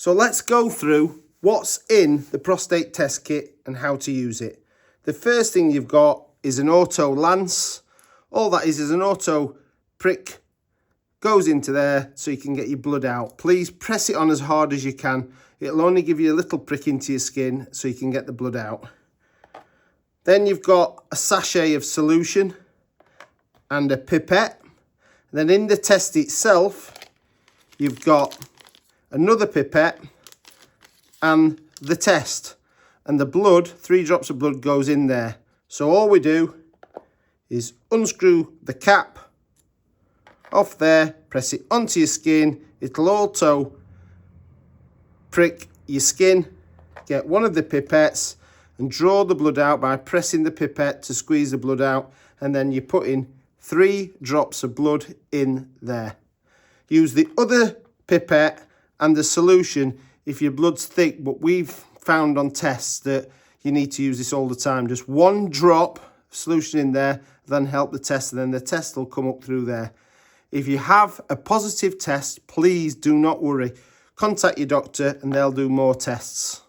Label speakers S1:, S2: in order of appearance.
S1: So let's go through what's in the prostate test kit and how to use it. The first thing you've got is an auto lance. All that is an auto prick, goes into there so you can get your blood out. Please press it on as hard as you can. It'll only give you a little prick into your skin so you can get the blood out. Then you've got a sachet of solution and a pipette. Then in the test itself, you've got another pipette and the test. And the blood, 3 drops of blood goes in there. So all we do is unscrew the cap off there, press it onto your skin. It'll auto prick your skin. Get one of the pipettes and draw the blood out by pressing the pipette to squeeze the blood out. And then you put in 3 drops of blood in there. Use the other pipette and the solution if your blood's thick, but we've found on tests that you need to use this all the time. Just 1 drop of solution in there, then help the test, and then the test will come up through there. If you have a positive test, please do not worry. Contact your doctor and they'll do more tests.